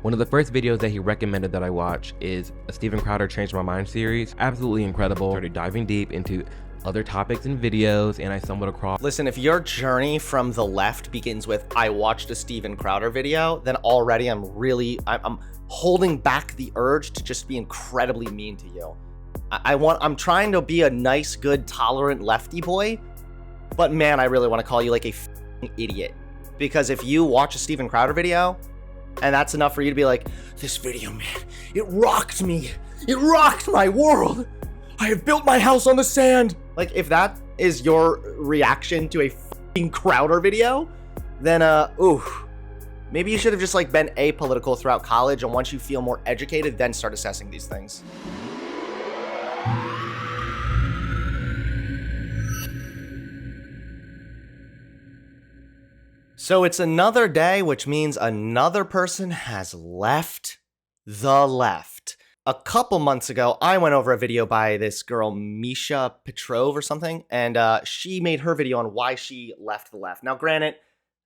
One of the first videos that he recommended that I watch is a Steven Crowder Changed My Mind series. Absolutely incredible. Started diving deep into other topics and videos, and I stumbled across. Listen, if your journey from the left begins with, I watched a Steven Crowder video, then already I'm holding back the urge to just be incredibly mean to you. I'm trying to be a nice, good, tolerant lefty boy, but man, I really want to call you like a f***ing idiot. Because if you watch a Steven Crowder video, and that's enough for you to be like, this video, man, it rocked me. It rocked my world. I have built my house on the sand. Like, if that is your reaction to a f***ing Crowder video, then, maybe you should have just, like, been apolitical throughout college, and once you feel more educated, then start assessing these things. So it's another day, which means another person has left the left. A couple months ago, I went over a video by this girl, Misha Petrov or something, and she made her video on why she left the left. Now, granted,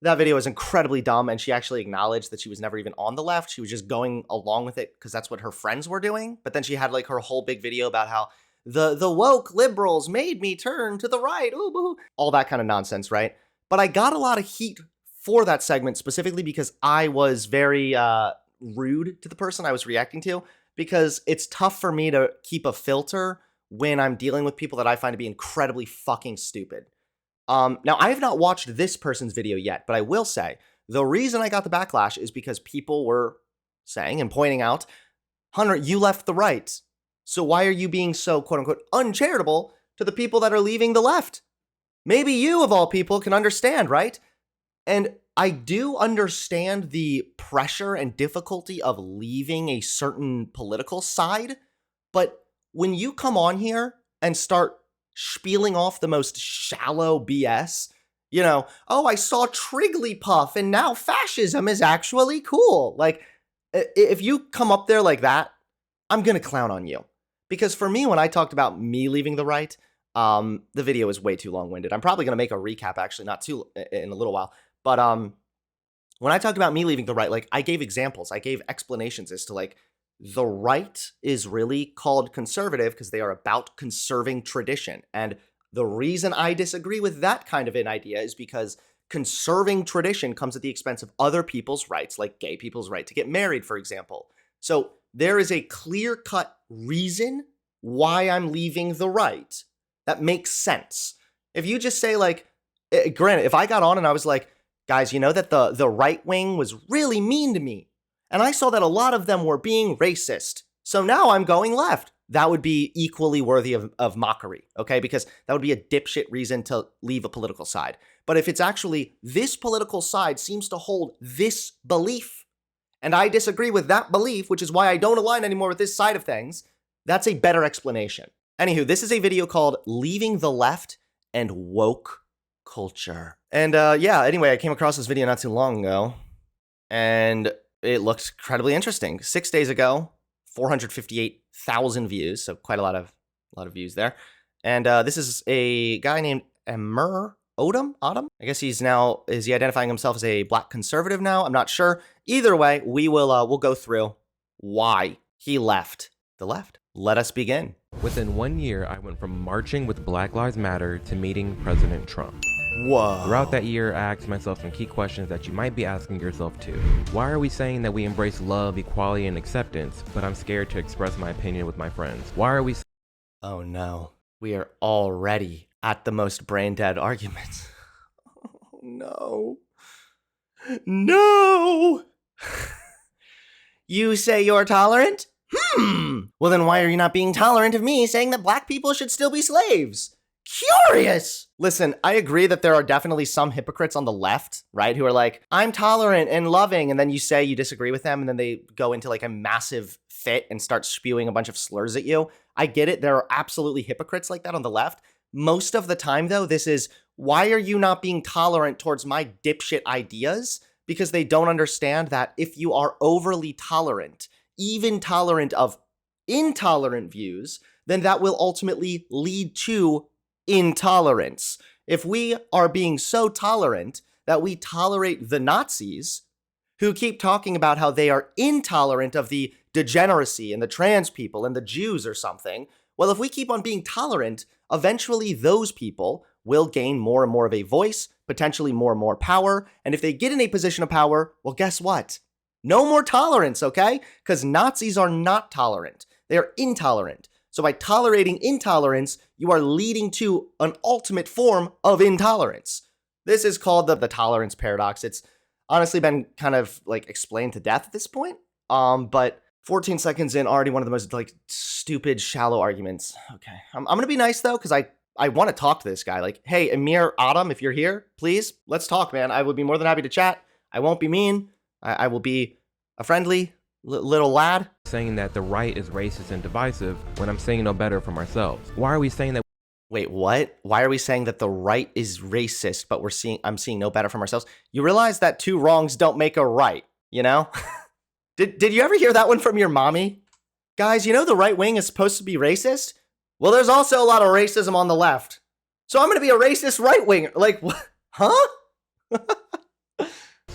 that video was incredibly dumb, and she actually acknowledged that she was never even on the left. She was just going along with it because that's what her friends were doing. But then she had like her whole big video about how the woke liberals made me turn to the right, ooh, boo, all that kind of nonsense, right? But I got a lot of heat for that segment specifically because I was very rude to the person I was reacting to, because it's tough for me to keep a filter when I'm dealing with people that I find to be incredibly fucking stupid. Now, I have not watched this person's video yet, but I will say the reason I got the backlash is because people were saying and pointing out, Hunter, you left the right. So why are you being so, quote unquote, uncharitable to the people that are leaving the left? Maybe you, of all people, can understand, right? And I do understand the pressure and difficulty of leaving a certain political side, but when you come on here and start spieling off the most shallow BS, you know, oh, I saw Trigglypuff and now fascism is actually cool. Like, if you come up there like that, I'm going to clown on you. Because for me, when I talked about me leaving the right, the video is way too long-winded. I'm probably going to make a recap, actually, in a little while. But when I talked about me leaving the right, like, I gave examples. I gave explanations as to, like, the right is really called conservative because they are about conserving tradition. And the reason I disagree with that kind of an idea is because conserving tradition comes at the expense of other people's rights, like gay people's right to get married, for example. So there is a clear-cut reason why I'm leaving the right. That makes sense. If you just say, like, granted, if I got on and I was like, guys, you know that the right wing was really mean to me, and I saw that a lot of them were being racist, so now I'm going left. That would be equally worthy of mockery, okay? Because that would be a dipshit reason to leave a political side. But if it's actually this political side seems to hold this belief, and I disagree with that belief, which is why I don't align anymore with this side of things, that's a better explanation. Anywho, this is a video called Leaving the Left and Woke Culture. And yeah, anyway, I came across this video not too long ago, and it looked incredibly interesting. 6 days ago, 458,000 views, so quite a lot of views there. And this is a guy named Amr Odom. I guess is he identifying himself as a black conservative now? I'm not sure. Either way, we'll go through why he left the left. Let us begin. Within 1 year, I went from marching with Black Lives Matter to meeting President Trump. Whoa. Throughout that year, I asked myself some key questions that you might be asking yourself too. Why are we saying that we embrace love, equality, and acceptance, but I'm scared to express my opinion with my friends? Why are we... Oh no. We are already at the most brain-dead arguments. Oh no. No! You say you're tolerant? Well, then why are you not being tolerant of me saying that black people should still be slaves? Curious! Listen, I agree that there are definitely some hypocrites on the left, right, who are like, I'm tolerant and loving, and then you say you disagree with them, and then they go into like a massive fit and start spewing a bunch of slurs at you. I get it. There are absolutely hypocrites like that on the left. Most of the time, though, this is, why are you not being tolerant towards my dipshit ideas? Because they don't understand that if you are overly tolerant, even tolerant of intolerant views, then that will ultimately lead to intolerance. If we are being so tolerant that we tolerate the Nazis, who keep talking about how they are intolerant of the degeneracy and the trans people and the Jews or something. Well, if we keep on being tolerant, eventually those people will gain more and more of a voice, potentially more and more power. And if they get in a position of power, well, guess what? No more tolerance, okay? Because Nazis are not tolerant. They are intolerant. So by tolerating intolerance, you are leading to an ultimate form of intolerance. This is called the tolerance paradox. It's honestly been kind of like explained to death at this point. But 14 seconds in, already one of the most like stupid, shallow arguments. Okay, I'm gonna be nice though, because I want to talk to this guy. Like, hey, Amir Adam, if you're here, please, let's talk, man. I would be more than happy to chat. I won't be mean. I will be a friendly little lad. Saying that the right is racist and divisive when I'm saying no better from ourselves. Why are we saying that? Wait, what? Why are we saying that the right is racist, but I'm seeing no better from ourselves? You realize that two wrongs don't make a right, you know? Did you ever hear that one from your mommy? Guys, you know the right wing is supposed to be racist? Well, there's also a lot of racism on the left. So I'm going to be a racist right winger. Like, what? Huh?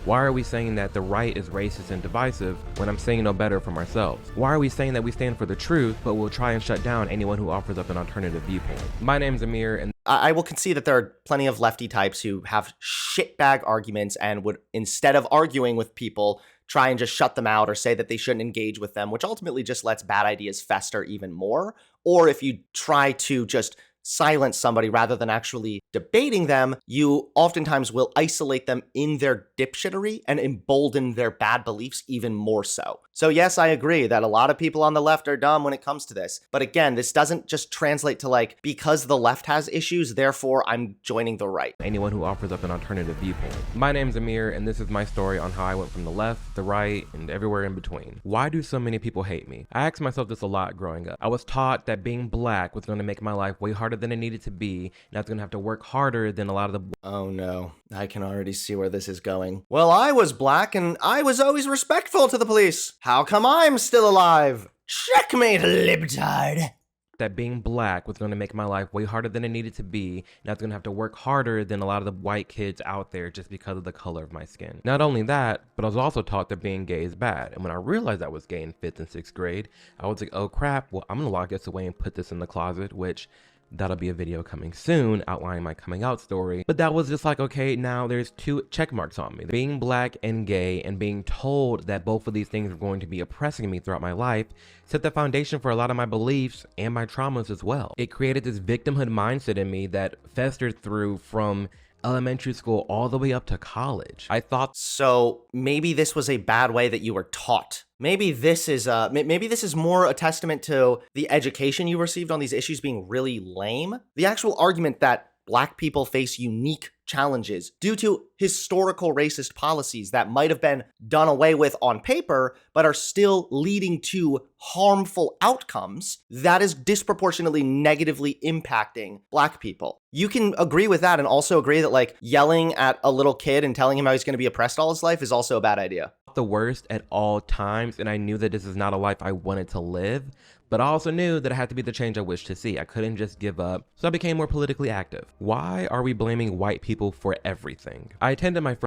Why are we saying that the right is racist and divisive when I'm saying no better from ourselves? Why are we saying that we stand for the truth, but we'll try and shut down anyone who offers up an alternative viewpoint? My name's Amir, and I will concede that there are plenty of lefty types who have shitbag arguments and would, instead of arguing with people, try and just shut them out or say that they shouldn't engage with them, which ultimately just lets bad ideas fester even more. Or if you try to just silence somebody rather than actually debating them, you oftentimes will isolate them in their dipshittery and embolden their bad beliefs even more so. So yes, I agree that a lot of people on the left are dumb when it comes to this. But again, this doesn't just translate to like, because the left has issues, therefore I'm joining the right. anyone who offers up an alternative viewpoint. My name's Amir, and this is my story on how I went from the left, the right, and everywhere in between. Why do so many people hate me? I asked myself this a lot growing up. I was taught that being black was going to make my life way harder than it needed to be, and I was going to have to work harder than a lot of the— Oh no, I can already see where this is going. Well, I was black and I was always respectful to the police. How come I'm still alive? Checkmate, libtard. that being black was going to make my life way harder than it needed to be, and I was going to have to work harder than a lot of the white kids out there just because of the color of my skin. Not only that, but I was also taught that being gay is bad, and when I realized I was gay in 5th and 6th grade, I was like, oh crap, well, I'm going to lock this away and put this in the closet, which that'll be a video coming soon outlining my coming out story. But that was just like, okay, now there's 2 check marks on me. Being black and gay and being told that both of these things were going to be oppressing me throughout my life set the foundation for a lot of my beliefs and my traumas as well. It created this victimhood mindset in me that festered through from elementary school all the way up to college. I thought— So maybe this was a bad way that you were taught. Maybe this is more a testament to the education you received on these issues being really lame. The actual argument that black people face unique challenges due to historical racist policies that might have been done away with on paper, but are still leading to harmful outcomes that is disproportionately negatively impacting black people. You can agree with that and also agree that like yelling at a little kid and telling him how he's going to be oppressed all his life is also a bad idea. The worst at all times, and I knew that this is not a life I wanted to live, but I also knew that I had to be the change I wished to see. I couldn't just give up, so I became more politically active. Why are we blaming white people for everything? I attended my first—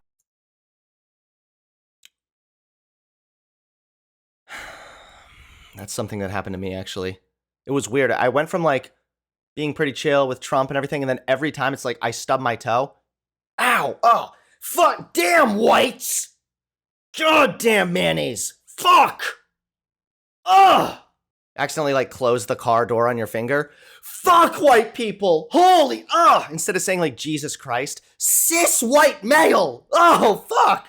That's something that happened to me, actually. It was weird. I went from like being pretty chill with Trump and everything, and then every time it's like I stub my toe. Ow! Oh! Fuck! Damn whites! God damn mayonnaise! Fuck! Ugh! Accidentally like close the car door on your finger. Fuck white people! Holy instead of saying like Jesus Christ, cis white male! Oh fuck!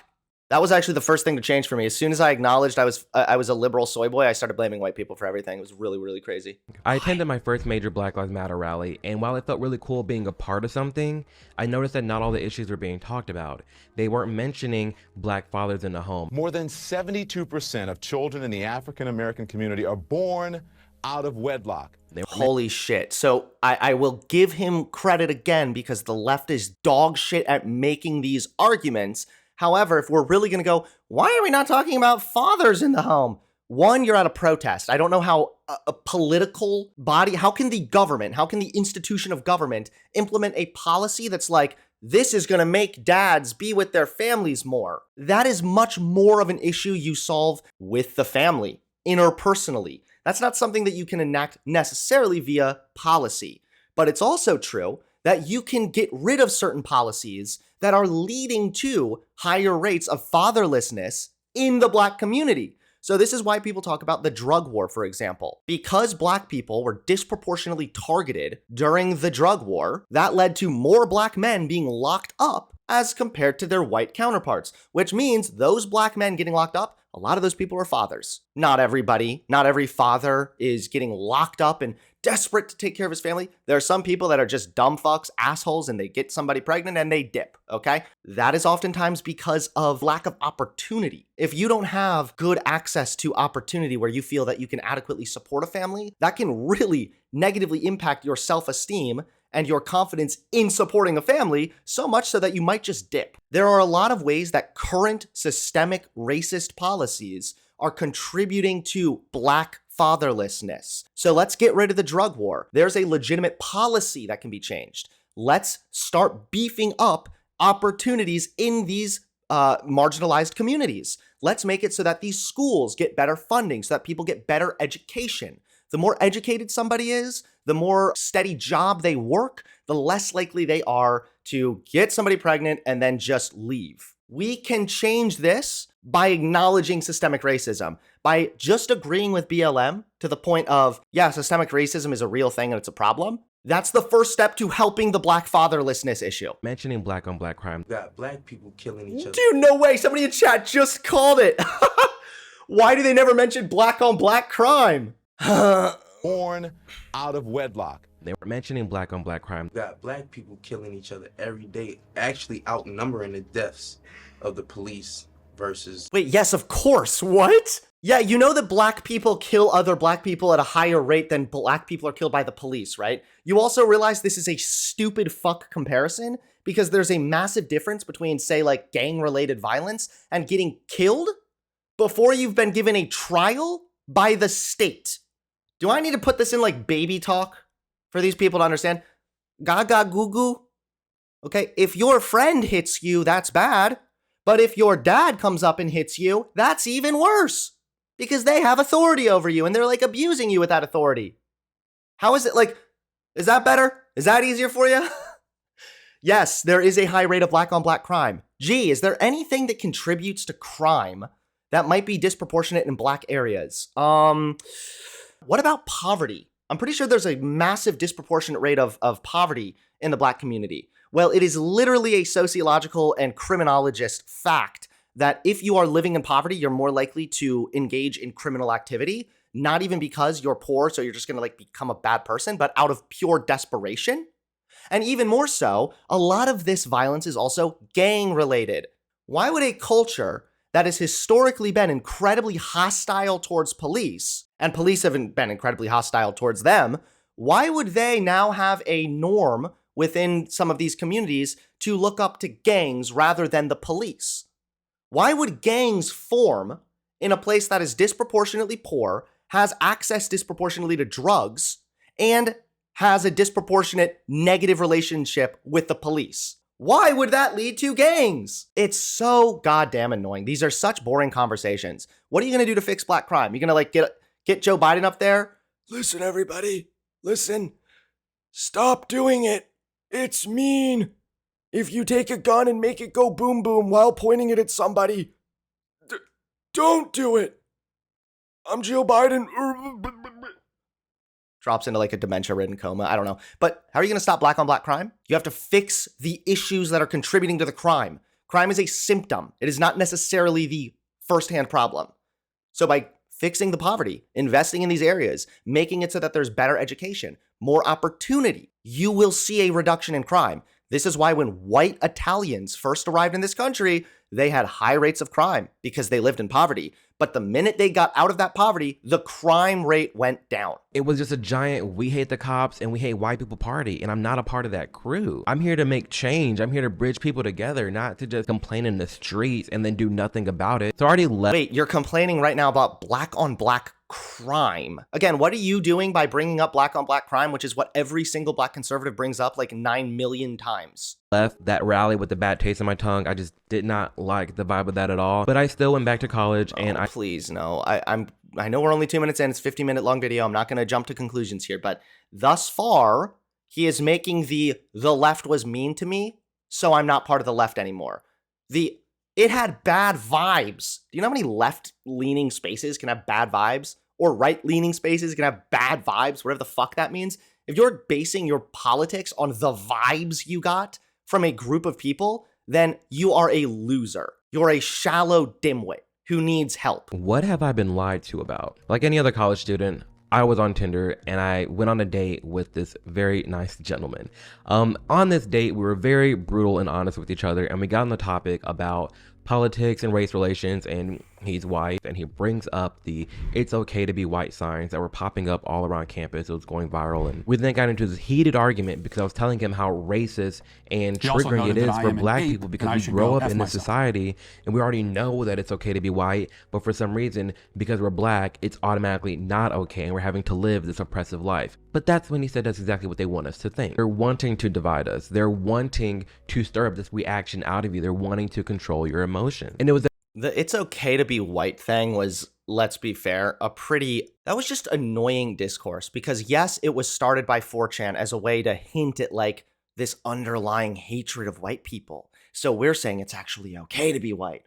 That was actually the first thing to change for me. As soon as I acknowledged I was a liberal soy boy, I started blaming white people for everything. It was really, really crazy. I attended my first major Black Lives Matter rally, and while it felt really cool being a part of something, I noticed that not all the issues were being talked about. They weren't mentioning black fathers in the home. More than 72% of children in the African American community are born out of wedlock. Holy shit. So I will give him credit again because the left is dog shit at making these arguments. However, if we're really going to go, why are we not talking about fathers in the home? One, you're at a protest. I don't know how a political body, how can the government, how can the institution of government implement a policy that's like, this is going to make dads be with their families more. That is much more of an issue you solve with the family, interpersonally. That's not something that you can enact necessarily via policy. But it's also true that you can get rid of certain policies that are leading to higher rates of fatherlessness in the Black community. So this is why people talk about the drug war, for example. Because Black people were disproportionately targeted during the drug war, that led to more Black men being locked up as compared to their white counterparts, which means those Black men getting locked up, a lot of those people are fathers. Not everybody, not every father is getting locked up and desperate to take care of his family. There are some people that are just dumb fucks, assholes, and they get somebody pregnant and they dip, okay? That is oftentimes because of lack of opportunity. If you don't have good access to opportunity where you feel that you can adequately support a family, that can really negatively impact your self-esteem and your confidence in supporting a family, so much so that you might just dip. There are a lot of ways that current systemic racist policies are contributing to Black fatherlessness. So let's get rid of the drug war. There's a legitimate policy that can be changed. Let's start beefing up opportunities in these marginalized communities. Let's make it so that these schools get better funding, so that people get better education. The more educated somebody is, the more steady job they work, the less likely they are to get somebody pregnant and then just leave. We can change this by acknowledging systemic racism, by just agreeing with BLM to the point of, yeah, systemic racism is a real thing and it's a problem. That's the first step to helping the Black fatherlessness issue. Mentioning Black on Black crime. Got Black people killing each other. Dude, no way. Somebody in chat just called it. Why do they never mention Black on Black crime? Born out of wedlock. They were mentioning Black on Black crime. Got Black people killing each other every day, actually outnumbering the deaths of the police versus... Wait, yes, of course. What? Yeah, you know that Black people kill other Black people at a higher rate than Black people are killed by the police, right? You also realize this is a stupid fuck comparison because there's a massive difference between, say, like gang-related violence and getting killed before you've been given a trial by the state. Do I need to put this in like baby talk for these people to understand? Gaga goo goo. Okay, if your friend hits you, that's bad. But if your dad comes up and hits you, that's even worse. Because they have authority over you and they're like abusing you with that authority. How is it like, is that better? Is that easier for you? Yes, there is a high rate of Black on Black crime. Gee, is there anything that contributes to crime that might be disproportionate in Black areas? What about poverty? I'm pretty sure there's a massive disproportionate rate of poverty in the Black community. Well, it is literally a sociological and criminologist fact that if you are living in poverty, you're more likely to engage in criminal activity, not even because you're poor, so you're just gonna like become a bad person, but out of pure desperation. And even more so, a lot of this violence is also gang related. Why would a culture that has historically been incredibly hostile towards police, and police haven't been incredibly hostile towards them, why would they now have a norm within some of these communities to look up to gangs rather than the police? Why would gangs form in a place that is disproportionately poor, has access disproportionately to drugs, and has a disproportionate negative relationship with the police? Why would that lead to gangs? It's so goddamn annoying. These are such boring conversations. What are you gonna do to fix Black crime? You're gonna like get Joe Biden up there? Listen, everybody, listen. Stop doing it. It's mean. If you take a gun and make it go boom boom while pointing it at somebody, don't do it. I'm Joe Biden. Drops into like a dementia-ridden coma. I don't know. But how are you going to stop Black on Black crime? You have to fix the issues that are contributing to the crime. Crime is a symptom. It is not necessarily the firsthand problem. So by fixing the poverty, investing in these areas, making it so that there's better education, more opportunity, you will see a reduction in crime. This is why when white Italians first arrived in this country, they had high rates of crime because they lived in poverty. But the minute they got out of that poverty, the crime rate went down. It was just a giant, we hate the cops and we hate white people party. And I'm not a part of that crew. I'm here to make change. I'm here to bridge people together, not to just complain in the streets and then do nothing about it. It's already left. Wait, you're complaining right now about Black on Black crime. Again, what are you doing by bringing up black on black crime, which is what every single black conservative brings up like 9 million times? Left that rally with the bad taste in my tongue. I just did not like the vibe of that at all. But I still went back to college and Please, no. I know we're only 2 minutes in. It's a 50-minute long video. I'm not going to jump to conclusions here, but thus far, he is making the left was mean to me, so I'm not part of the left anymore. It had bad vibes. Do you know how many left-leaning spaces can have bad vibes? Or right-leaning spaces can have bad vibes, whatever the fuck that means? If you're basing your politics on the vibes you got from a group of people, then you are a loser. You're a shallow dimwit who needs help. What have I been lied to about? Like any other college student, I was on Tinder and I went on a date with this very nice gentleman. On this date, we were very brutal and honest with each other, and we got on the topic about politics and race relations, and he's white, and he brings up the "it's okay to be white" signs that were popping up all around campus. It was going viral, and we then got into this heated argument because I was telling him how racist and triggering it is for black people because we grow up in this society and we already know that it's okay to be white, but for some reason, because we're black, it's automatically not okay, and we're having to live this oppressive life. But that's when he said that's exactly what they want us to think. They're wanting to divide us. They're wanting to stir up this reaction out of you. They're wanting to control your emotions. And it was the "it's okay to be white" thing was, let's be fair, that was just annoying discourse, because yes, it was started by 4chan as a way to hint at like this underlying hatred of white people. So we're saying it's actually okay to be white.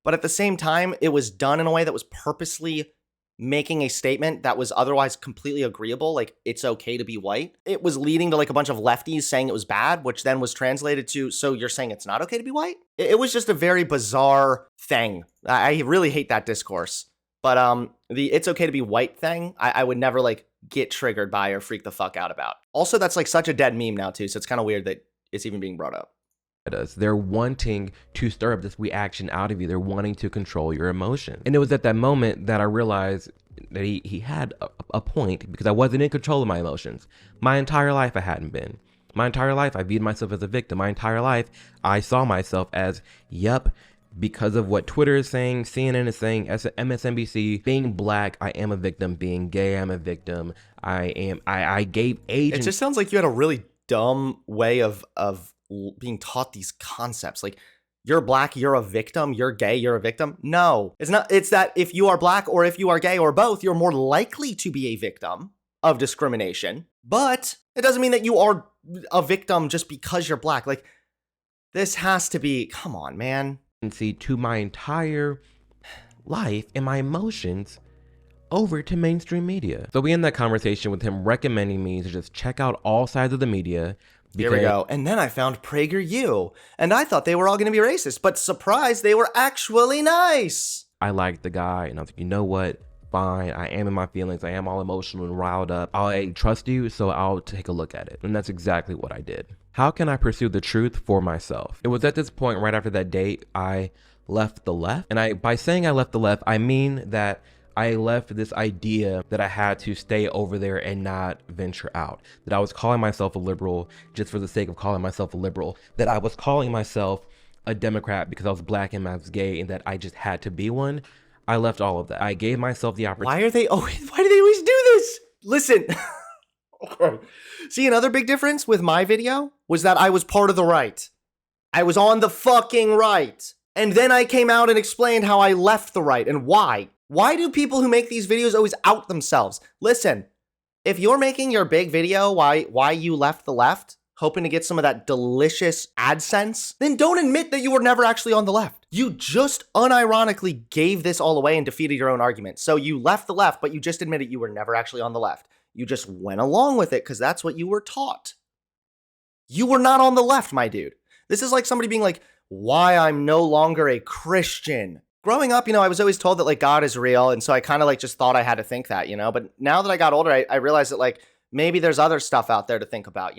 But at the same time, it was done in a way that was purposely making a statement that was otherwise completely agreeable, like it's okay to be white. It was leading to like a bunch of lefties saying it was bad, which then was translated to, so you're saying it's not okay to be white? It was just a very bizarre thing. I really hate that discourse. But the "it's okay to be white" thing, I would never like get triggered by or freak the fuck out about. Also, that's like such a dead meme now too, so it's kind of weird that it's even being brought up. They're wanting to stir up this reaction out of you. They're wanting to control your emotions. And it was at that moment that I realized that he had a point, because I wasn't in control of my emotions. My entire life I hadn't been. My entire life I viewed myself as a victim. My entire life I saw myself as, yep, because of what Twitter is saying, CNN is saying, MSNBC, being black, I am a victim. Being gay, I'm a victim. I gave age. It just sounds like you had a really dumb way of being taught these concepts. Like, you're black, you're a victim, you're gay, you're a victim. No, it's not. It's that if you are black or if you are gay or both, you're more likely to be a victim of discrimination. But it doesn't mean that you are a victim just because you're black. Like, this has to be, come on, man. To my entire life and my emotions over to mainstream media. So we end that conversation with him recommending me to just check out all sides of the media. Here we go. And then I found PragerU, and I thought they were all going to be racist, but surprise, they were actually nice. I liked the guy, and I was like, you know what? Fine, I am in my feelings. I am all emotional and riled up. I trust you, so I'll take a look at it. And that's exactly what I did. How can I pursue the truth for myself? It was at this point, right after that date, I left the left. And by saying I left the left, I mean that I left this idea that I had to stay over there and not venture out. That I was calling myself a liberal just for the sake of calling myself a liberal. That I was calling myself a Democrat because I was black and I was gay and that I just had to be one. I left all of that. I gave myself the opportunity. Why do they always do this? Listen. Okay. See, another big difference with my video was that I was part of the right. I was on the fucking right. And then I came out and explained how I left the right and why. Why do people who make these videos always out themselves? Listen, if you're making your big video why you left the left, hoping to get some of that delicious AdSense, then don't admit that you were never actually on the left. You just unironically gave this all away and defeated your own argument. So you left the left, but you just admitted you were never actually on the left. You just went along with it because that's what you were taught. You were not on the left, my dude. This is like somebody being like, why I'm no longer a Christian. Growing up, I was always told that like God is real. And so I kind of like just thought I had to think that, but now that I got older, I realized that like maybe there's other stuff out there to think about,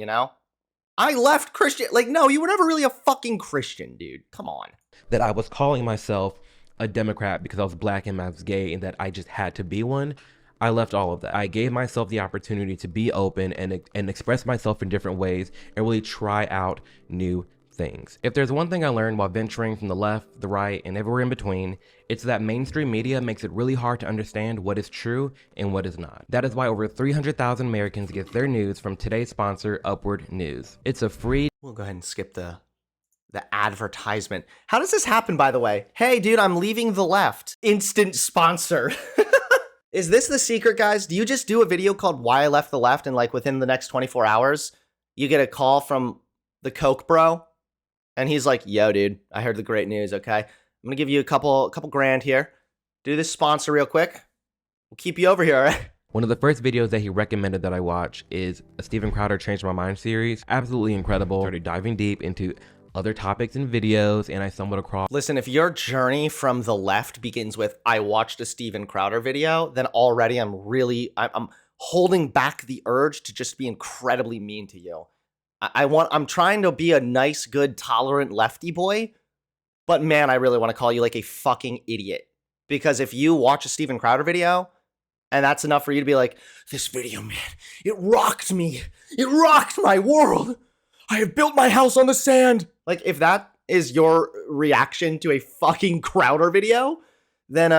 I left Christian. Like, no, you were never really a fucking Christian, dude. Come on. That I was calling myself a Democrat because I was black and I was gay and that I just had to be one. I left all of that. I gave myself the opportunity to be open and express myself in different ways and really try out new things. If there's one thing I learned while venturing from the left, the right, and everywhere in between, it's that mainstream media makes it really hard to understand what is true and what is not. That is why over 300,000 Americans get their news from today's sponsor, Upward News. It's a free... We'll go ahead and skip the advertisement. How does this happen, by the way? Hey, dude, I'm leaving the left. Instant sponsor. Is this the secret, guys? Do you just do a video called Why I Left the Left, and like within the next 24 hours, you get a call from the Coke bro? And he's like, yo, dude, I heard the great news, okay? I'm gonna give you a couple grand here. Do this sponsor real quick. We'll keep you over here, all right? One of the first videos that he recommended that I watch is a Steven Crowder Changed My Mind series. Absolutely incredible. Started diving deep into other topics and videos, and I stumbled across... Listen, if your journey from the left begins with, I watched a Steven Crowder video, then already I'm holding back the urge to just be incredibly mean to you. I'm trying to be a nice, good, tolerant lefty boy, but man, I really want to call you like a fucking idiot. Because if you watch a Steven Crowder video, and that's enough for you to be like, this video, man, it rocked me. It rocked my world. I have built my house on the sand. Like, if that is your reaction to a fucking Crowder video, then,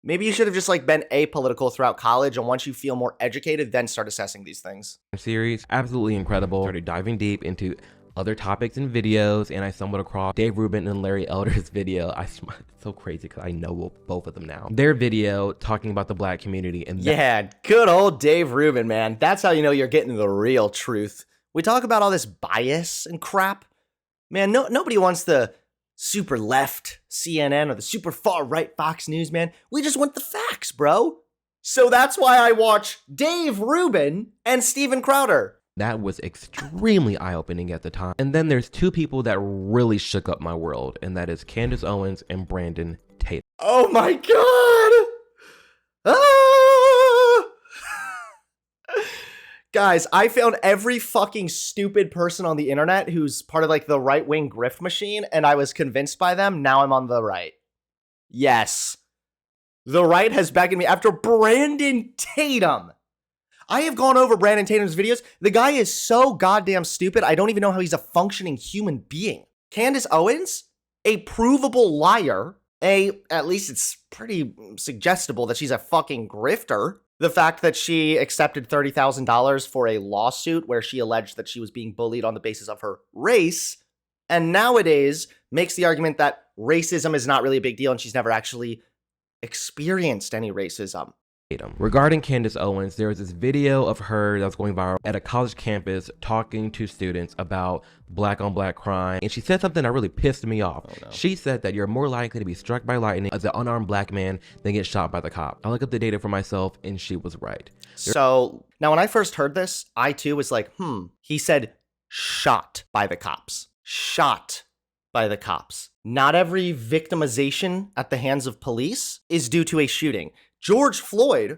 maybe you should have just, like, been apolitical throughout college, and once you feel more educated, then start assessing these things. Series, absolutely incredible. Started diving deep into other topics and videos, and I stumbled across Dave Rubin and Larry Elder's video. It's so crazy because I know both of them now. Their video talking about the black community. And yeah, good old Dave Rubin, man. That's how you know you're getting the real truth. We talk about all this bias and crap. Man, nobody wants the super left CNN or the super far right Fox News, man. We just want the facts, bro. So that's why I watch Dave Rubin and Steven Crowder. That was extremely eye-opening at the time. And then there's two people that really shook up my world, and that is Candace Owens and Brandon Tatum. Oh my God! Ah! Guys, I found every fucking stupid person on the internet who's part of like the right-wing grift machine, and I was convinced by them. Now I'm on the right. Yes. The right has beckoned me after Brandon Tatum. I have gone over Brandon Tatum's videos. The guy is so goddamn stupid, I don't even know how he's a functioning human being. Candace Owens, a provable liar, at least it's pretty suggestible that she's a fucking grifter. The fact that she accepted $30,000 for a lawsuit where she alleged that she was being bullied on the basis of her race, and nowadays makes the argument that racism is not really a big deal and she's never actually experienced any racism. Regarding Candace Owens, there was this video of her that was going viral at a college campus talking to students about black on black crime, and she said something that really pissed me off. Oh, no. She said that you're more likely to be struck by lightning as an unarmed black man than get shot by the cop. I looked up the data for myself, and she was right. So now when I first heard this, I too was like, he said shot by the cops. Shot by the cops. Not every victimization at the hands of police is due to a shooting. George Floyd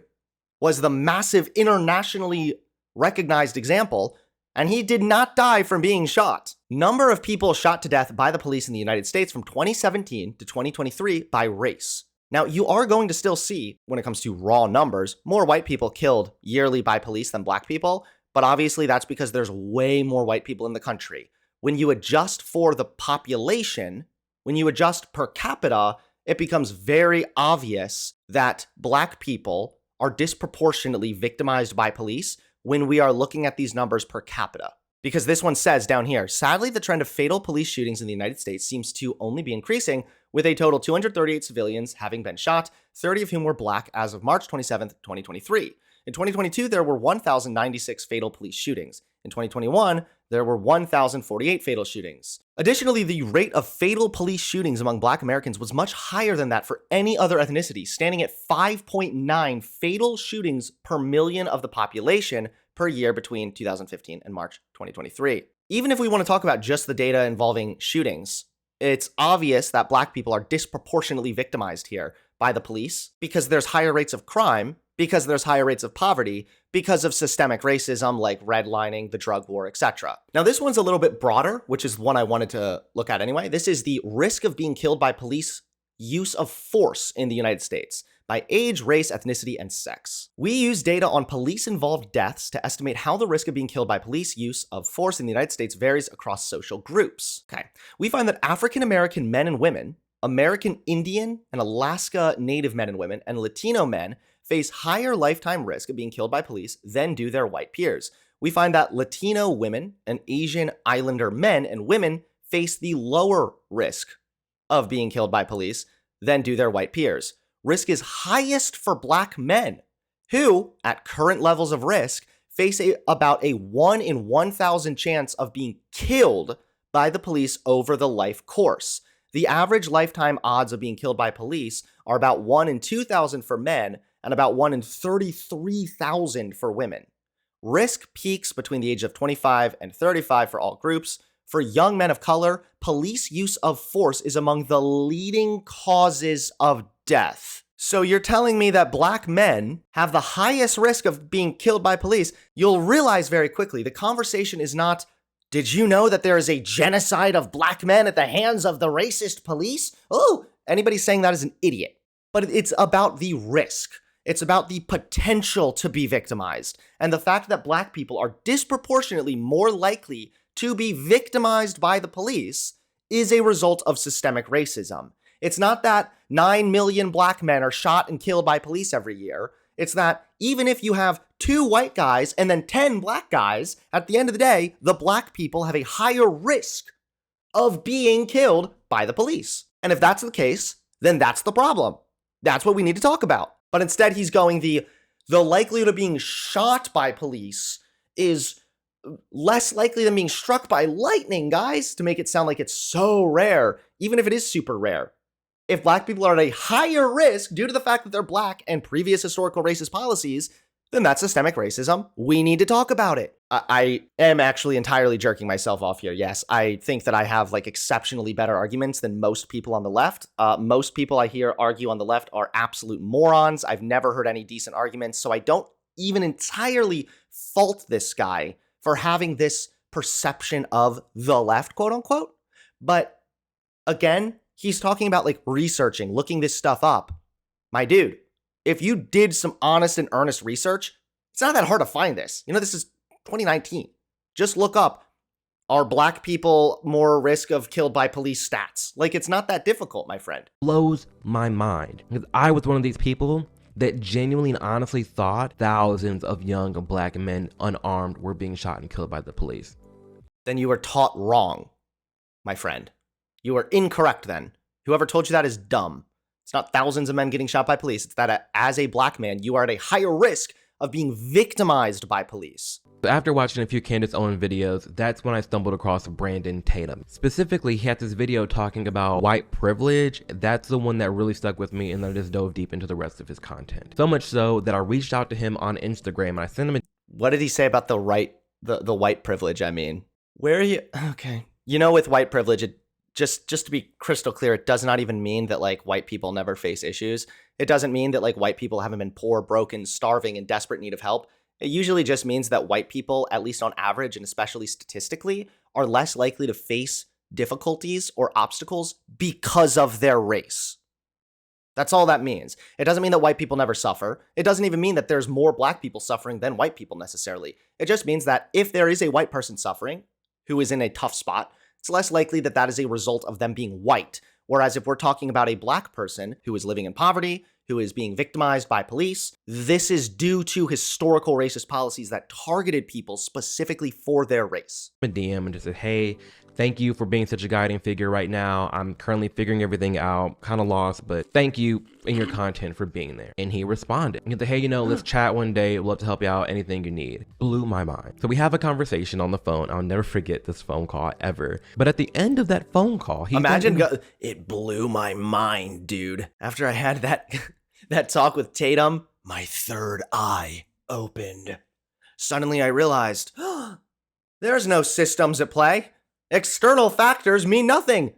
was the massive internationally recognized example, and he did not die from being shot. Number of people shot to death by the police in the United States from 2017 to 2023 by race. Now, you are going to still see, when it comes to raw numbers, more white people killed yearly by police than black people, but obviously that's because there's way more white people in the country. When you adjust for the population, when you adjust per capita, it becomes very obvious that black people are disproportionately victimized by police when we are looking at these numbers per capita. Because this one says down here, sadly, the trend of fatal police shootings in the United States seems to only be increasing, with a total 238 civilians having been shot, 30 of whom were black as of March 27th, 2023. In 2022, there were 1,096 fatal police shootings. In 2021, there were 1,048 fatal shootings. Additionally, the rate of fatal police shootings among black Americans was much higher than that for any other ethnicity, standing at 5.9 fatal shootings per million of the population per year between 2015 and March 2023. Even if we want to talk about just the data involving shootings, it's obvious that black people are disproportionately victimized here by the police because there's higher rates of crime, because there's higher rates of poverty, because of systemic racism like redlining, the drug war, etc. Now, this one's a little bit broader, which is one I wanted to look at anyway. This is the risk of being killed by police use of force in the United States. by age, race, ethnicity, and sex. We use data on police-involved deaths to estimate how the risk of being killed by police use of force in the United States varies across social groups. Okay, we find that African American men and women, American Indian and Alaska Native men and women, and Latino men face higher lifetime risk of being killed by police than do their white peers. We find that Latino women and Asian Islander men and women face the lower risk of being killed by police than do their white peers. Risk is highest for Black men, who, at current levels of risk, face about a 1 in 1,000 chance of being killed by the police over the life course. The average lifetime odds of being killed by police are about 1 in 2,000 for men and about 1 in 33,000 for women. Risk peaks between the age of 25 and 35 for all groups. For young men of color, police use of force is among the leading causes of death. So you're telling me that Black men have the highest risk of being killed by police? You'll realize very quickly the conversation is not, did you know that there is a genocide of Black men at the hands of the racist police? Oh, anybody saying that is an idiot. But it's about the risk. It's about the potential to be victimized. And the fact that Black people are disproportionately more likely to be victimized by the police is a result of systemic racism. It's not that 9 million Black men are shot and killed by police every year. It's that even if you have 2 white guys and then 10 Black guys, at the end of the day, the Black people have a higher risk of being killed by the police. And if that's the case, then that's the problem. That's what we need to talk about. But instead, he's going the likelihood of being shot by police is less likely than being struck by lightning, guys, to make it sound like it's so rare, even if it is super rare. If Black people are at a higher risk due to the fact that they're Black and previous historical racist policies, then that's systemic racism. We need to talk about it. I am actually entirely jerking myself off here. Yes, I think that I have like exceptionally better arguments than most people on the left. Most people I hear argue on the left are absolute morons. I've never heard any decent arguments, so I don't even entirely fault this guy for having this perception of the left, quote unquote. But again, he's talking about like researching, looking this stuff up. My dude, if you did some honest and earnest research, it's not that hard to find this. You know, this is 2019. Just look up, are Black people more risk of killed by police stats? Like, it's not that difficult, my friend. Blows my mind. Because I was one of these people that genuinely and honestly thought thousands of young Black men unarmed were being shot and killed by the police. Then you were taught wrong, my friend. You are incorrect then. Whoever told you that is dumb. It's not thousands of men getting shot by police. It's that as a Black man, you are at a higher risk of being victimized by police. After watching a few Candace Owens videos, that's when I stumbled across Brandon Tatum. Specifically, he had this video talking about white privilege. That's the one that really stuck with me, and then I just dove deep into the rest of his content. So much so that I reached out to him on Instagram and I sent him a... What did he say about the white privilege, I mean? Where are you? Okay. You know, with white privilege, just to be crystal clear, it does not even mean that like white people never face issues. It doesn't mean that like white people haven't been poor, broken, starving, in desperate need of help. It usually just means that white people, at least on average, and especially statistically, are less likely to face difficulties or obstacles because of their race. That's all that means. It doesn't mean that white people never suffer. It doesn't even mean that there's more Black people suffering than white people necessarily. It just means that if there is a white person suffering who is in a tough spot, it's less likely that that is a result of them being white. Whereas if we're talking about a Black person who is living in poverty, who is being victimized by police, this is due to historical racist policies that targeted people specifically for their race. a DM and just said, hey, thank you for being such a guiding figure right now. I'm currently figuring everything out, kind of lost, but thank you in your content for being there. And he responded. He said, hey, you know, let's chat one day. We'd love to help you out. Anything you need. Blew my mind. So we have a conversation on the phone. I'll never forget this phone call ever. But at the end of that phone call, he it blew my mind, dude. After I had that talk with Tatum, my third eye opened. Suddenly I realized, there's no systems at play. External factors mean nothing.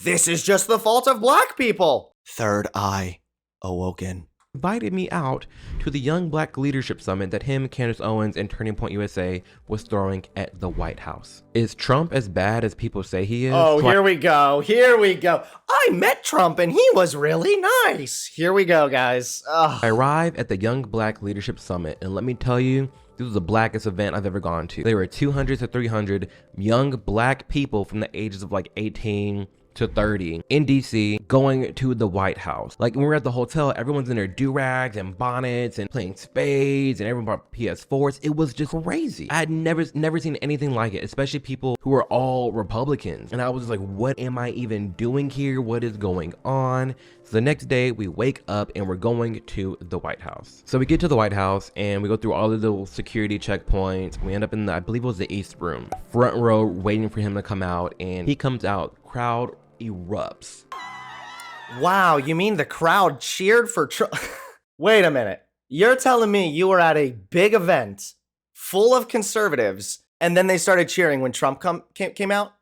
This is just the fault of Black people. Third eye awoken. invited me out to the Young Black Leadership Summit that him, Candace Owens, and Turning Point USA was throwing at the White House. Is Trump as bad as people say he is? Oh, here we go. Here we go. I met Trump and he was really nice. Here we go, guys. Ugh. I arrived at the Young Black Leadership Summit, and let me tell you, this was the blackest event I've ever gone to. There were 200 to 300 young black people from the ages of like 18 to 30 in DC going to the White House. Like when we were at the hotel, everyone's in their do-rags and bonnets and playing spades, and everyone brought PS4s. It was just crazy. I had never seen anything like it, especially people who are all Republicans. And I was just like, what am I even doing here? What is going on? So the next day we wake up and we're going to the White House. So we get to the White House and we go through all of the security checkpoints. We end up in the, I believe it was the East Room, front row, waiting for him to come out, and he comes out. Crowd erupts. Wow, you mean the crowd cheered for Trump? Wait a minute. You're telling me you were at a big event full of conservatives and then they started cheering when Trump came out?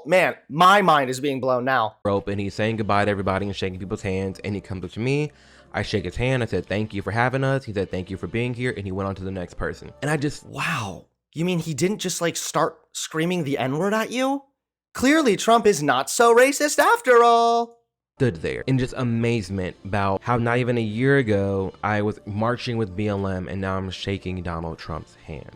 Man, my mind is being blown now. And he's saying goodbye to everybody and shaking people's hands, and he comes up to me. I shake his hand. I said, thank you for having us. He said, thank you for being here. And he went on to the next person. And I just... Wow. You mean he didn't just like start screaming the N-word at you? Clearly, Trump is not so racist after all. Stood there in just amazement about how not even a year ago I was marching with BLM and now I'm shaking Donald Trump's hand.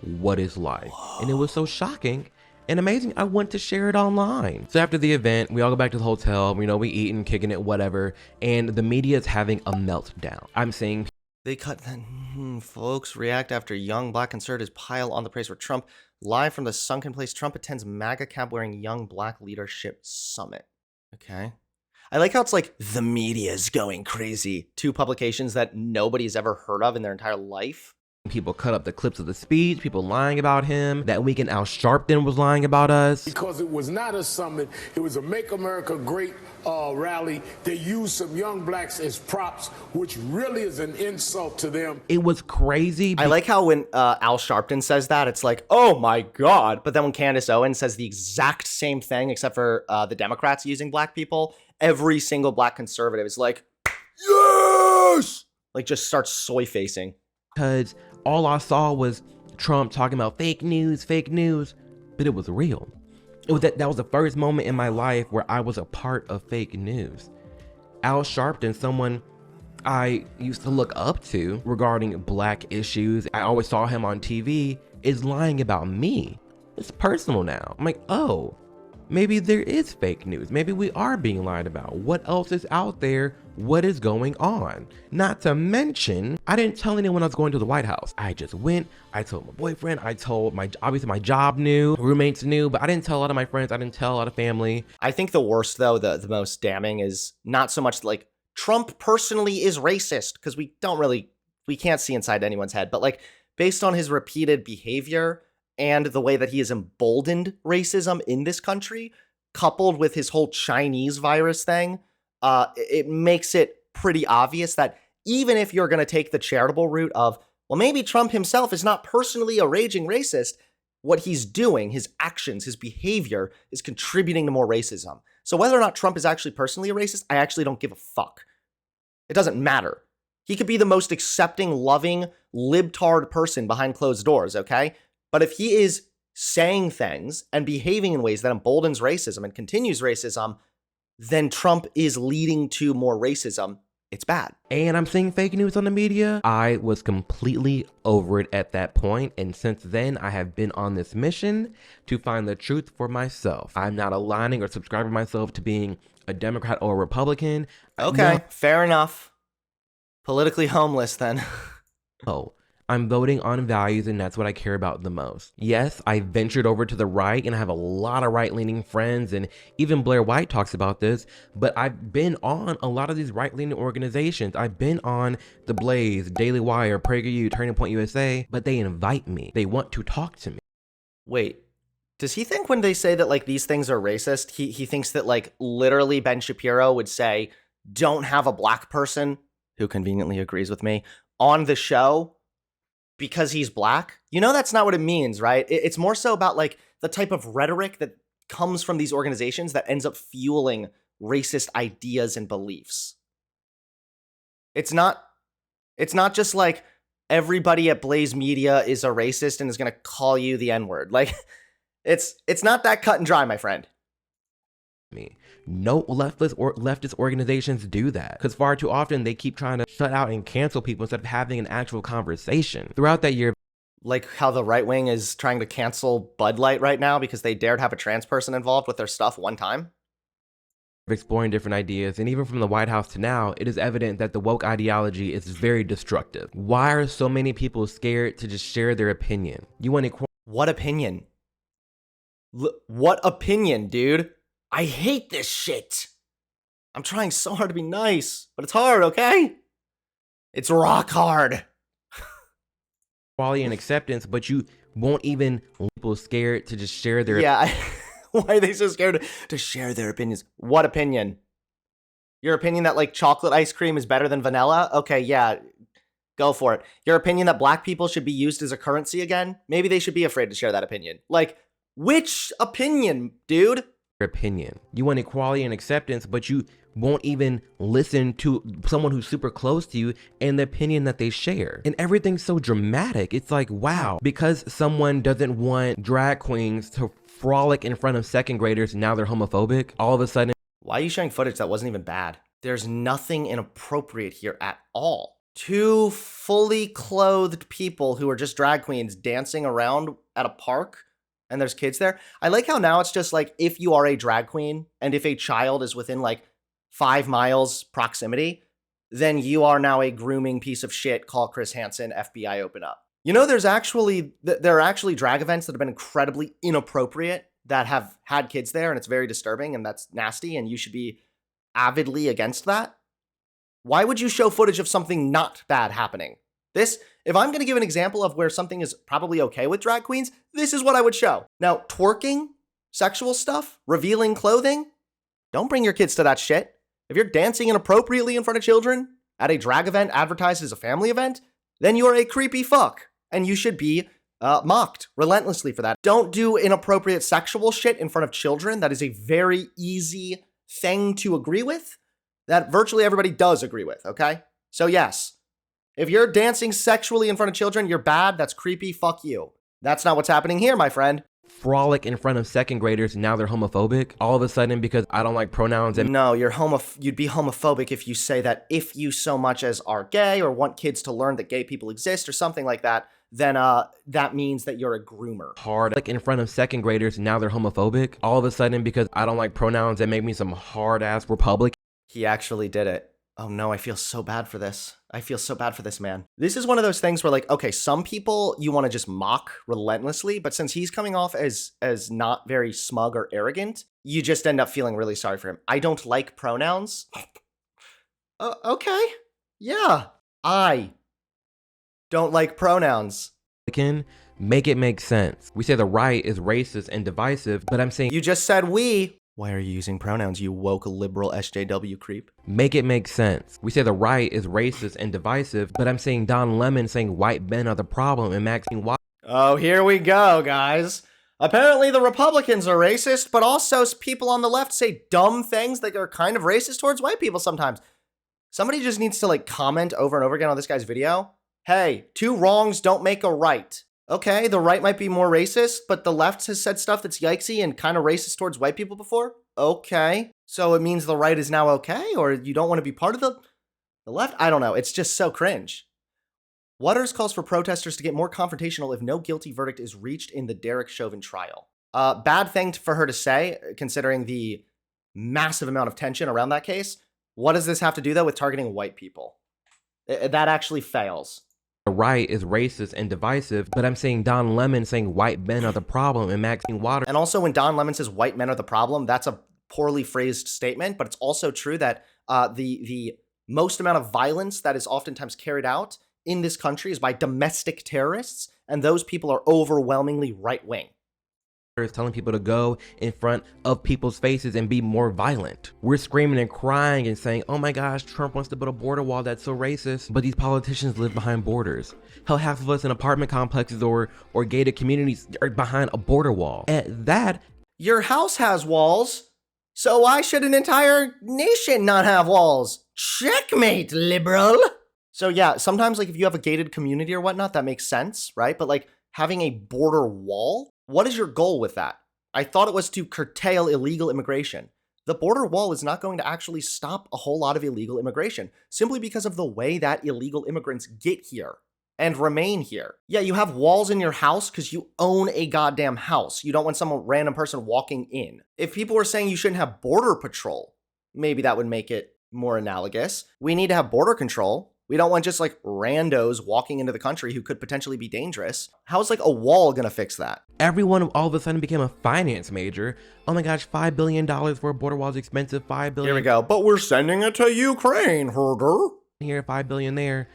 What is life? Whoa. And it was so shocking and amazing. I want to share it online. So after the event, we all go back to the hotel. You know, we eat and kicking it, whatever. And the media is having a meltdown. I'm saying they cut folks react after young black conservatives pile on the praise for Trump. Live from the sunken place, Trump attends MAGA cap wearing Young Black Leadership Summit. Okay. I like how it's like the media is going crazy. Two publications that nobody's ever heard of in their entire life. People cut up the clips of the speech, people lying about him. That weekend, Al Sharpton was lying about us. Because it was not a summit, it was a Make America Great rally. They used some young blacks as props, which really is an insult to them. It was crazy. I like how when Al Sharpton says that, it's like, oh my God. But then when Candace Owens says the exact same thing, except for the Democrats using black people, every single black conservative is like, yes! Like just starts soy facing. Because all I saw was Trump talking about fake news, but it was real. It was that was the first moment in my life where I was a part of fake news. Al Sharpton, someone I used to look up to regarding black issues, I always saw him on TV, is lying about me. It's personal now. I'm like, oh, maybe there is fake news. Maybe we are being lied about. What else is out there? What is going on? Not to mention, I didn't tell anyone I was going to the White House. I just went, I told my boyfriend, I told obviously my job knew, roommates knew, but I didn't tell a lot of my friends, I didn't tell a lot of family. I think the worst though, the most damning is not so much like Trump personally is racist, because we can't see inside anyone's head, but like based on his repeated behavior and the way that he has emboldened racism in this country, coupled with his whole Chinese virus thing, it makes it pretty obvious that even if you're going to take the charitable route of, well, maybe Trump himself is not personally a raging racist, what he's doing, his actions, his behavior is contributing to more racism. So whether or not Trump is actually personally a racist, I actually don't give a fuck. It doesn't matter. He could be the most accepting, loving, libtard person behind closed doors, okay? But if he is saying things and behaving in ways that emboldens racism and continues racism, then Trump is leading to more racism. It's bad. And I'm seeing fake news on the media. I was completely over it at that point. And since then, I have been on this mission to find the truth for myself. I'm not aligning or subscribing myself to being a Democrat or a Republican. Okay, No. fair enough. Politically homeless then. Oh. I'm voting on values, and that's what I care about the most. Yes, I ventured over to the right, and I have a lot of right-leaning friends, and even Blair White talks about this, but I've been on a lot of these right-leaning organizations. I've been on The Blaze, Daily Wire, PragerU, Turning Point USA, but they invite me. They want to talk to me. Wait, does he think when they say that like these things are racist, he thinks that like literally Ben Shapiro would say, don't have a black person, who conveniently agrees with me, on the show because he's black? You know, that's not what it means, right? It's more so about like the type of rhetoric that comes from these organizations that ends up fueling racist ideas and beliefs. It's not just like everybody at Blaze Media is a racist and is going to call you the N-word. Like, it's not that cut and dry, my friend. Me. No leftist organizations do that, because far too often they keep trying to shut out and cancel people instead of having an actual conversation. Throughout that year, Like how the right wing is trying to cancel Bud Light right now because they dared have a trans person involved with their stuff one time. exploring different ideas, and even from the White House to now, it is evident that the woke ideology is very destructive. Why are so many people scared to just share their opinion? You want equality? What opinion? What opinion, dude? I hate this shit. I'm trying so hard to be nice, but it's hard, okay? It's rock hard. Equality and acceptance, but you won't even people scared to just share their Why are they so scared to share their opinions? What opinion? Your opinion that like chocolate ice cream is better than vanilla? Okay, yeah, go for it. Your opinion that black people should be used as a currency again? Maybe they should be afraid to share that opinion. Like, which opinion, dude? opinion. You want equality and acceptance, but you won't even listen to someone who's super close to you and the opinion that they share. And everything's so dramatic. It's like, wow, because someone doesn't want drag queens to frolic in front of second graders, now they're homophobic. All of a sudden, why are you showing footage that wasn't even bad? There's nothing inappropriate here at all. Two fully clothed people who are just drag queens dancing around at a park, and there's kids there. I like how now it's just like, if you are a drag queen and if a child is within like 5 miles proximity, then you are now a grooming piece of shit. Call Chris Hansen, FBI, open up. You know, there are actually drag events that have been incredibly inappropriate that have had kids there, and it's very disturbing, and that's nasty, and you should be avidly against that. Why would you show footage of something not bad happening? If I'm going to give an example of where something is probably okay with drag queens, this is what I would show. Now, twerking, sexual stuff, revealing clothing, don't bring your kids to that shit. If you're dancing inappropriately in front of children at a drag event advertised as a family event, then you are a creepy fuck, and you should be mocked relentlessly for that. Don't do inappropriate sexual shit in front of children. That is a very easy thing to agree with, that virtually everybody does agree with, okay? So yes, if you're dancing sexually in front of children, you're bad, that's creepy, fuck you. That's not what's happening here, my friend. frolic in front of second graders, now they're homophobic. All of a sudden, because I don't like pronouns. And no, you'd be homophobic if you say that if you so much as are gay or want kids to learn that gay people exist or something like that, then that means that you're a groomer. hard like in front of second graders, now they're homophobic. All of a sudden, because I don't like pronouns, that make me some hard ass Republican. He actually did it. Oh no, I feel so bad for this. I feel so bad for this man. This is one of those things where like, okay, some people you want to just mock relentlessly, but since he's coming off as not very smug or arrogant, you just end up feeling really sorry for him. I don't like pronouns. Okay. Yeah. I don't like pronouns. Make it make sense. We say the right is racist and divisive, but I'm saying You just said we. Why are you using pronouns, you woke liberal SJW creep? make it make sense. We say the right is racist and divisive, but I'm saying Don Lemon saying white men are the problem and Maxine Waters. Oh, here we go, guys. Apparently the Republicans are racist, but also people on the left say dumb things that are kind of racist towards white people sometimes. Somebody just needs to like comment over and over again on this guy's video. Hey, 2 wrongs don't make a right. Okay, the right might be more racist, but the left has said stuff that's yikesy and kind of racist towards white people before. Okay, so it means the right is now okay, or you don't want to be part of the left? I don't know. It's just so cringe. Waters calls for protesters to get more confrontational if no guilty verdict is reached in the Derek Chauvin trial. Bad thing for her to say, considering the massive amount of tension around that case. What does this have to do, though, with targeting white people? That actually fails. The right is racist and divisive, but I'm saying Don Lemon saying white men are the problem and Maxine Waters. And also when Don Lemon says white men are the problem, that's a poorly phrased statement, but it's also true that the most amount of violence that is oftentimes carried out in this country is by domestic terrorists, and those people are overwhelmingly right-wing. Is telling people to go in front of people's faces and be more violent. We're screaming and crying and saying, oh my gosh, Trump wants to build a border wall, that's so racist. But these politicians live behind borders. Hell, half of us in apartment complexes or gated communities are behind a border wall. At that, your house has walls, So why should an entire nation not have walls? Checkmate, liberal. So yeah, sometimes like if you have a gated community or whatnot, that makes sense, right? But like having a border wall, what is your goal with that? I thought it was to curtail illegal immigration. The border wall is not going to actually stop a whole lot of illegal immigration simply because of the way that illegal immigrants get here and remain here. Yeah, you have walls in your house because you own a goddamn house. You don't want some random person walking in. If people were saying you shouldn't have border patrol, maybe that would make it more analogous. We need to have border control. We don't want just like randos walking into the country who could potentially be dangerous. How's like a wall gonna fix that? Everyone all of a sudden became a finance major. Oh my gosh, $5 billion for a border wall is expensive. $5 billion. Here we go. But we're sending it to Ukraine, herder. Here, $5 billion there.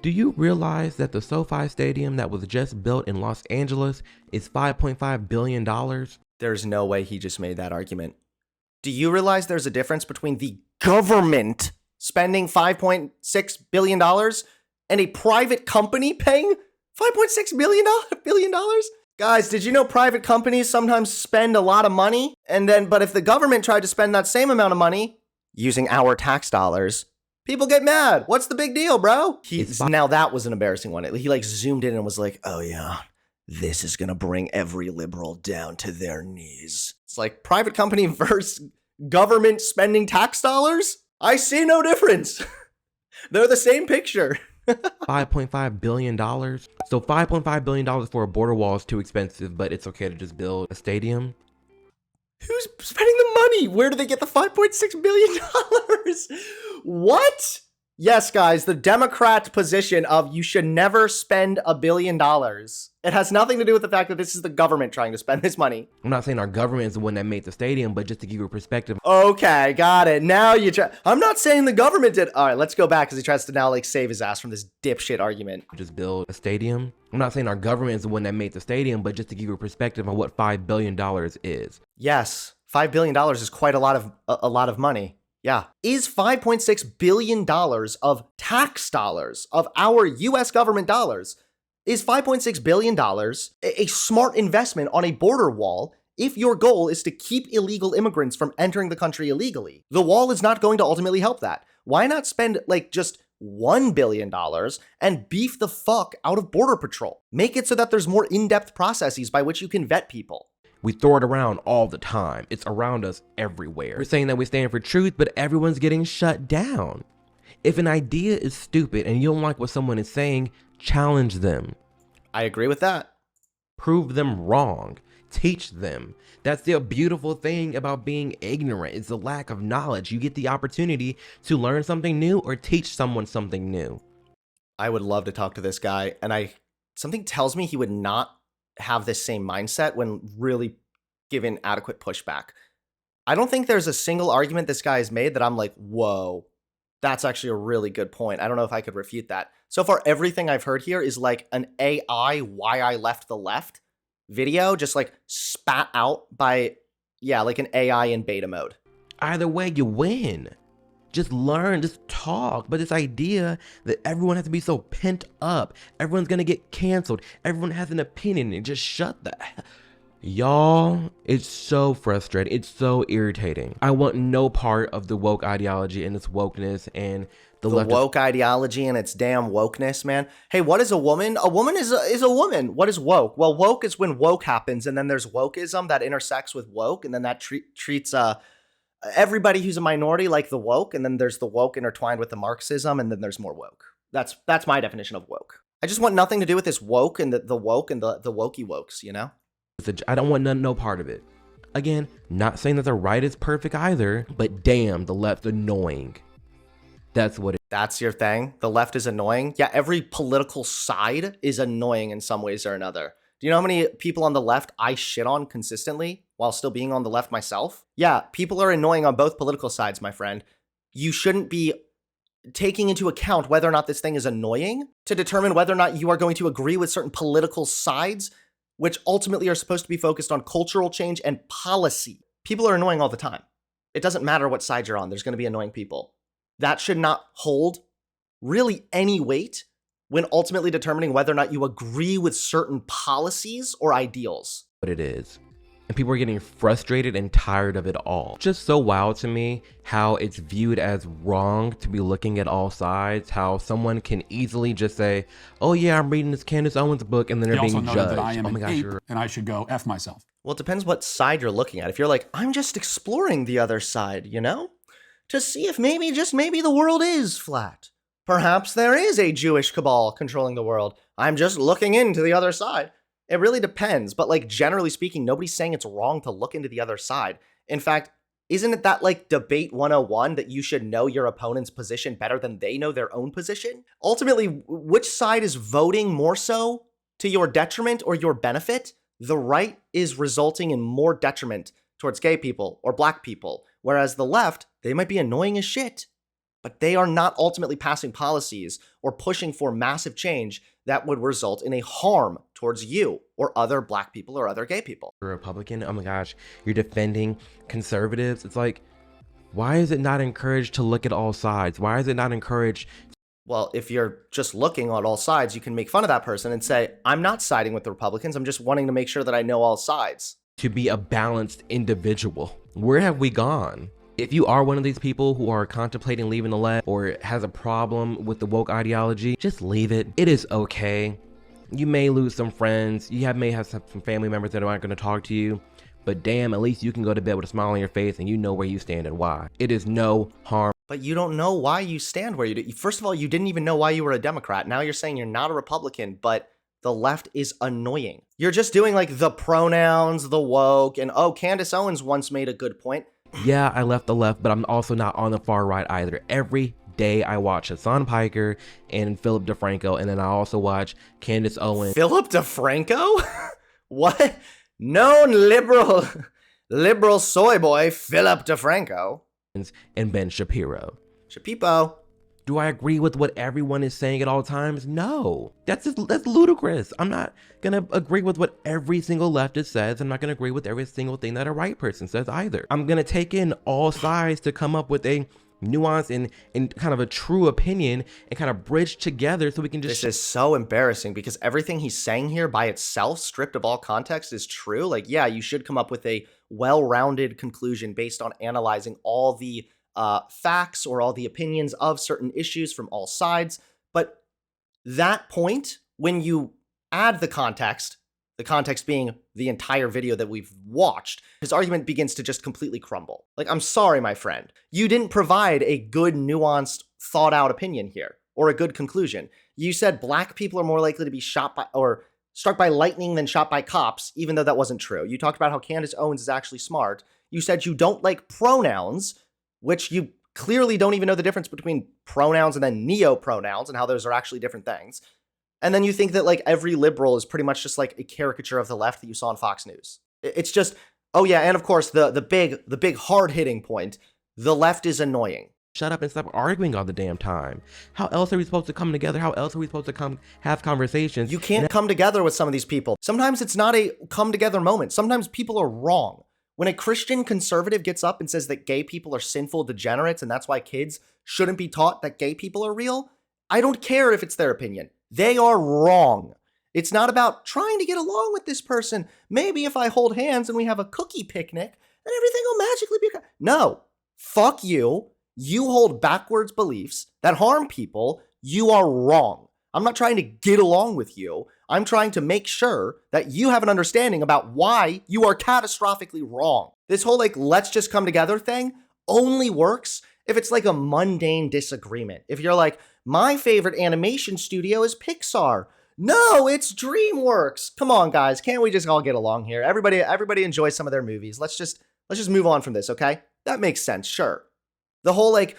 Do you realize that the SoFi Stadium that was just built in Los Angeles is $5.5 billion? There's no way he just made that argument. Do you realize there's a difference between the government spending $5.6 billion and a private company paying $5.6 billion? Guys, did you know private companies sometimes spend a lot of money? But if the government tried to spend that same amount of money using our tax dollars, people get mad. What's the big deal, bro? Now that was an embarrassing one. He like zoomed in and was like, oh yeah, this is gonna bring every liberal down to their knees. It's like private company versus government spending tax dollars? I see no difference. They're the same picture. $5.5 billion. So $5.5 billion for a border wall is too expensive, but it's okay to just build a stadium. Who's spending the money? Where do they get the $5.6 billion? What? Yes, guys, the Democrat position of you should never spend $1 billion. It has nothing to do with the fact that this is the government trying to spend this money. I'm not saying our government is the one that made the stadium, but just to give you a perspective. Okay, got it. Now you try. I'm not saying the government did. All right, let's go back because he tries to now like save his ass from this dipshit argument. Just build a stadium. I'm not saying our government is the one that made the stadium, but just to give you a perspective on what $5 billion is. Yes, $5 billion is quite a lot of money. Yeah. Is $5.6 billion of tax dollars, of our US government dollars, is $5.6 billion a smart investment on a border wall if your goal is to keep illegal immigrants from entering the country illegally? The wall is not going to ultimately help that. Why not spend like just $1 billion and beef the fuck out of Border Patrol? Make it so that there's more in-depth processes by which you can vet people. We throw it around all the time. It's around us everywhere. We're saying that we stand for truth, but everyone's getting shut down. If an idea is stupid and you don't like what someone is saying, challenge them. I agree with that. Prove them wrong. Teach them. That's the beautiful thing about being ignorant. It's the lack of knowledge. You get the opportunity to learn something new or teach someone something new. I would love to talk to this guy, and something tells me he would not have this same mindset when really given adequate pushback. I don't think there's a single argument this guy has made that I'm like, whoa, that's actually a really good point. I don't know if I could refute that. So far, everything I've heard here is like an AI why I left the left video, just like spat out by, yeah, like an AI in beta mode. Either way, you win. Just learn, just talk. But this idea that everyone has to be so pent up, everyone's gonna get canceled, everyone has an opinion, and just shut the hell. Y'all, it's so frustrating. It's so irritating. I want no part of the woke ideology and its wokeness and the woke ideology and its damn wokeness, man. Hey, what is a woman? A woman is a woman. What is woke? Well, woke is when woke happens, and then there's wokeism that intersects with woke, and then that treats everybody who's a minority like the woke, and then there's the woke intertwined with the Marxism, and then there's more woke. That's my definition of woke. I just want nothing to do with this woke and the woke and the wokey wokes, you know? I don't want no part of it. Again, not saying that the right is perfect either, but damn, the left's annoying. That's what it is. That's your thing? The left is annoying? Yeah, every political side is annoying in some ways or another. Do you know how many people on the left I shit on consistently while still being on the left myself? Yeah, people are annoying on both political sides, my friend. You shouldn't be taking into account whether or not this thing is annoying to determine whether or not you are going to agree with certain political sides, which ultimately are supposed to be focused on cultural change and policy. People are annoying all the time. It doesn't matter what side you're on. There's going to be annoying people. That should not hold really any weight when ultimately determining whether or not you agree with certain policies or ideals. What it is. and people are getting frustrated and tired of it all. Just so wild to me how it's viewed as wrong to be looking at all sides, how someone can easily just say, oh yeah, I'm reading this Candace Owens book, and then they're They also being noted judged. that I am Oh my an gosh, ape, you're and I should go F myself. Well, it depends what side you're looking at. If you're like, I'm just exploring the other side, you know? To see if maybe, just maybe the world is flat. Perhaps there is a Jewish cabal controlling the world. I'm just looking into the other side. It really depends, but like generally speaking, nobody's saying it's wrong to look into the other side. In fact, isn't it that like debate 101 that you should know your opponent's position better than they know their own position? Ultimately, which side is voting more so to your detriment or your benefit? The right is resulting in more detriment towards gay people or black people, whereas the left, they might be annoying as shit, but they are not ultimately passing policies or pushing for massive change that would result in a harm towards you or other black people or other gay people. a Republican. Oh my gosh, you're defending conservatives. It's like, why is it not encouraged to look at all sides? Why is it not encouraged? Well, if you're just looking on all sides, you can make fun of that person and say, I'm not siding with the Republicans. I'm just wanting to make sure that I know all sides. To be a balanced individual? Where have we gone? If you are one of these people who are contemplating leaving the left or has a problem with the woke ideology, just leave it. It is okay. You may lose some friends. You may have some family members that aren't going to talk to you. But damn, at least you can go to bed with a smile on your face and you know where you stand and why. It is no harm. But you don't know why you stand where you do. First of all, you didn't even know why you were a Democrat. Now you're saying you're not a Republican, but the left is annoying. You're just doing like the pronouns, the woke, and oh, Candace Owens once made a good point. Yeah, I left the left, but I'm also not on the far right either. Every day I watch Hassan Piker and Philip DeFranco, and then I also watch Candace Owens. Philip DeFranco? What? Known liberal soy boy Philip DeFranco. And Ben Shapiro. Shapipo. Do I agree with what everyone is saying at all times? No. That's ludicrous. I'm not gonna agree with what every single leftist says. I'm not gonna agree with every single thing that a right person says either. I'm gonna take in all sides to come up with a nuance and kind of a true opinion and kind of bridge together so we can just... This is so embarrassing because everything he's saying here by itself, stripped of all context, is true. Like, yeah, you should come up with a well-rounded conclusion based on analyzing all the facts or all the opinions of certain issues from all sides. But that point, when you add the context being the entire video that we've watched, his argument begins to just completely crumble. Like, I'm sorry, my friend. You didn't provide a good, nuanced, thought out opinion here or a good conclusion. You said black people are more likely to be shot by or struck by lightning than shot by cops, even though that wasn't true. You talked about how Candace Owens is actually smart. You said you don't like pronouns, which you clearly don't even know the difference between pronouns and then neo-pronouns and how those are actually different things. And then you think that like every liberal is pretty much just like a caricature of the left that you saw on Fox News. It's just, oh yeah, and of course the big hard-hitting point, the left is annoying. Shut up and stop arguing all the damn time. How else are we supposed to come together? How else are we supposed to have conversations? You can't come together with some of these people. Sometimes it's not a come together moment. Sometimes people are wrong. When a Christian conservative gets up and says that gay people are sinful degenerates and that's why kids shouldn't be taught that gay people are real, I don't care if it's their opinion. They are wrong. It's not about trying to get along with this person. Maybe if I hold hands and we have a cookie picnic, then everything will magically be okay. No, fuck you. You hold backwards beliefs that harm people. You are wrong. I'm not trying to get along with you. I'm trying to make sure that you have an understanding about why you are catastrophically wrong. This whole like, let's just come together thing only works if it's like a mundane disagreement. If you're like, my favorite animation studio is Pixar. No, it's DreamWorks. Come on, guys. Can't we just all get along here? Everybody enjoys some of their movies. Let's just move on from this, okay? That makes sense, sure. The whole like,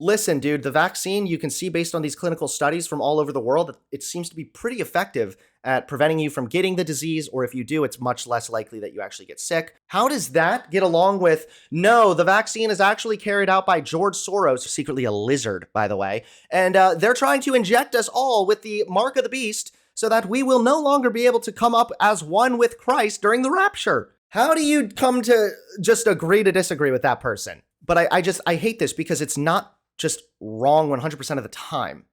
listen, dude, the vaccine, you can see based on these clinical studies from all over the world that it seems to be pretty effective at preventing you from getting the disease, or if you do, it's much less likely that you actually get sick. How does that get along with, no, the vaccine is actually carried out by George Soros, secretly a lizard, by the way, and they're trying to inject us all with the mark of the beast so that we will no longer be able to come up as one with Christ during the rapture? How do you come to just agree to disagree with that person? But I hate this because it's not just wrong 100% of the time,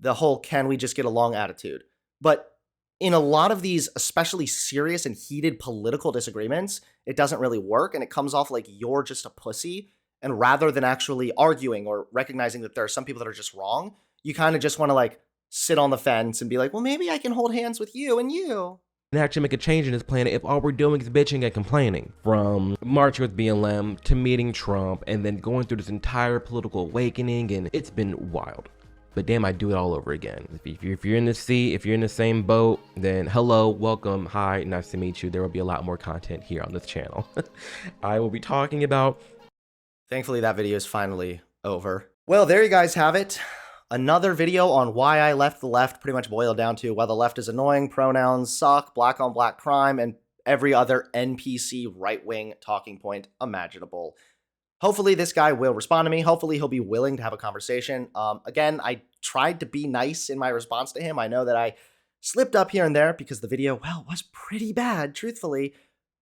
the whole can we just get along attitude. But in a lot of these, especially serious and heated political disagreements, it doesn't really work, and it comes off like you're just a pussy. And rather than actually arguing or recognizing that there are some people that are just wrong, you kind of just want to like sit on the fence and be like, well, maybe I can hold hands with you and you. And actually make a change in this planet if all we're doing is bitching and complaining. From marching with BLM to meeting Trump and then going through this entire political awakening, and it's been wild. But damn, I'd do it all over again. If you're in the sea, if you're in the same boat, then hello, welcome, hi, nice to meet you. There will be a lot more content here on this channel. I will be talking about... Thankfully, that video is finally over. Well, there you guys have it. Another video on why I left the left, pretty much boiled down to why the left is annoying, pronouns suck, black on black crime, and every other NPC right-wing talking point imaginable. Hopefully this guy will respond to me. Hopefully he'll be willing to have a conversation. Again, I tried to be nice in my response to him. I know that I slipped up here and there because the video, well, was pretty bad, truthfully.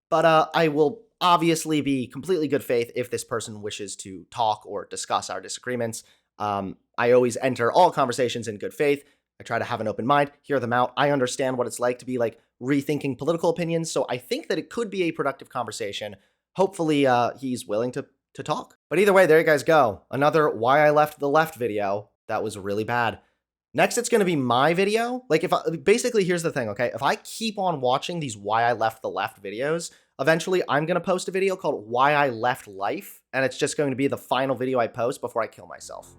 But I will obviously be completely good faith if this person wishes to talk or discuss our disagreements. I always enter all conversations in good faith. I try to have an open mind, hear them out. I understand what it's like to be like rethinking political opinions. So I think that it could be a productive conversation. Hopefully he's willing to talk. But either way, there you guys go. Another why I left the left video. That was really bad. Next, it's going to be my video. Like basically, here's the thing, okay? If I keep on watching these why I left the left videos, eventually I'm going to post a video called Why I Left Life. And it's just going to be the final video I post before I kill myself.